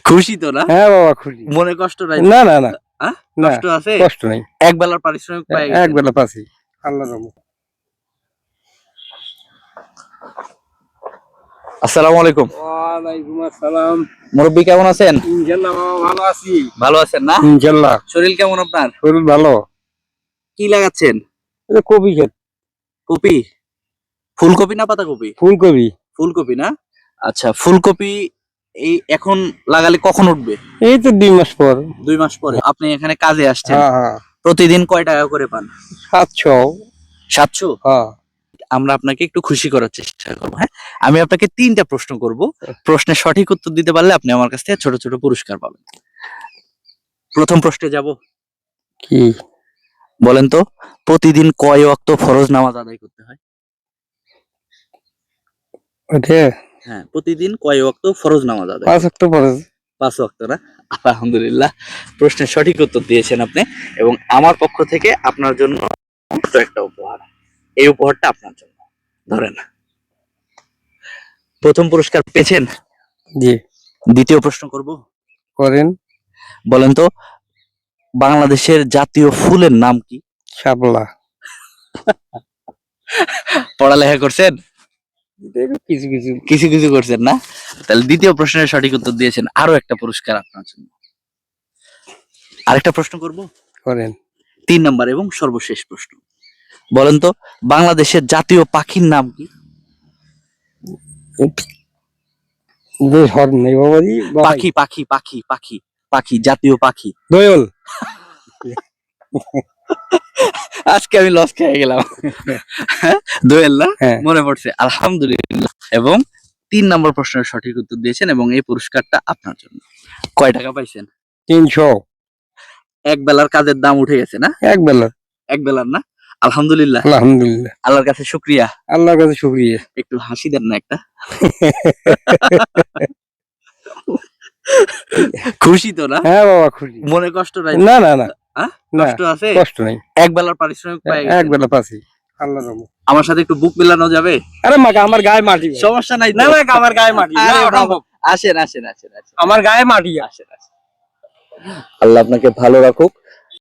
খুশি তো না? হ্যাঁ বাবা খুশি। মনে কষ্ট নাই? না না না, কষ্ট আছে? কষ্ট নাই, এক বেলার পারিশ্রমিক পাই এক বেলা পাচ্ছি আল্লাহর রহমতে। আসসালামু আলাইকুম। ওয়ালাইকুম আসসালাম। মুরব্বি কেমন আছেন? ইনশাআল্লাহ বাবা ভালো আছি। ভালো আছেন না? ইনশাআল্লাহ। শরীর কেমন আপনার? শরীর ভালো। কি লাগাচ্ছেন? কপি ক্ষেত। কপি? ফুলকপি না পাতাকপি? ফুলকপি। ফুলকপি না? আচ্ছা, ফুলকপি এই এখন লাগালে কখন উঠবে? এই তো 2 মাস পর। 2 মাস পরে। আপনি এখানে কাজে আসছেন। হ্যাঁ হ্যাঁ। প্রতিদিন কয় টাকা করে পান? 700। 700? হ্যাঁ। আমরা আপনাকে একটু খুশি করার চেষ্টা করবো। হ্যাঁ, আমি আপনাকে 3টা প্রশ্ন করব। প্রশ্নের সঠিক উত্তর দিতে পারলে আপনি আমার কাছ থেকে ছোট ছোট পুরস্কার পাবেন। প্রথম প্রশ্নে যাব। কি বলেন তো, প্রতিদিন কয় ওয়াক্ত ফরজ নামাজ আদায় করতে হয়? ওটা হ্যাঁ, প্রতিদিন কয় ওয়াক্ত ফরজ নামাজ আদায়? 5 ওয়াক্ত ফরজ। 5 ওয়াক্ত না? আলহামদুলিল্লাহ, প্রশ্নের সঠিক উত্তর দিয়েছেন আপনি এবং আমার পক্ষ থেকে আপনার জন্য ছোট্ট একটা উপহার। এই উপহারটা আপনার জন্য, ধরেন। প্রথম পুরস্কার পেয়েছেন। জি। দ্বিতীয় প্রশ্ন করব। করেন। বলেন তো, বাংলাদেশের জাতীয় ফুলের নাম কি? শাপলা। পড়ালেখা করছেন? কিছু কিছু কিছু কিছু করছেন না? তাহলে দ্বিতীয় প্রশ্নের সঠিক উত্তর দিয়েছেন, আরো একটা পুরস্কার আপনার জন্য। আরেকটা প্রশ্ন করব। করেন। 3 নাম্বার এবং সর্বশেষ প্রশ্ন। বলেন তো, বাংলাদেশের জাতীয় পাখির নাম কি? হর্ন নেই বাবাজি। পাখি পাখি পাখি পাখি পাখি, জাতীয় পাখি। দোয়েল। আজকে আমি লস খেয়ে গেলাম। দোয়েল না? হ্যাঁ। মনে পড়ছে, আলহামদুলিল্লাহ। এবং 3 নম্বর প্রশ্নের সঠিক উত্তর দিয়েছেন এবং এই পুরস্কারটা আপনার জন্য। কয় টাকা পাইছেন? 300। এক বেলার কাজের দাম উঠে গেছে না? এক বেলা। এক বেলার না? আলহামদুলিল্লাহ। আলহামদুলিল্লাহ। আল্লাহর কাছে শুকরিয়া। আল্লাহর কাছে শুকরিয়া। একটু হাসি দেন না একটা। খুশি তো না? হ্যাঁ বাবা খুশি। মনে কষ্ট নাই? না না না, কষ্ট আছে? কষ্ট নাই, এক বেলার পারিশ্রমিক পাই এক বেলা পাচ্ছি আল্লাহর রহমতে। আমার সাথে একটু বুক মেলানো যাবে? আরে মা আমার গায়ে মাটি। সমস্যা নাই। না না আমার গায়ে মাটি। আরে আসেন আসেন আসেন আসেন, আমার গায়ে মাটি। আসেন আসেন। আল্লাহ আপনাকে ভালো রাখুক।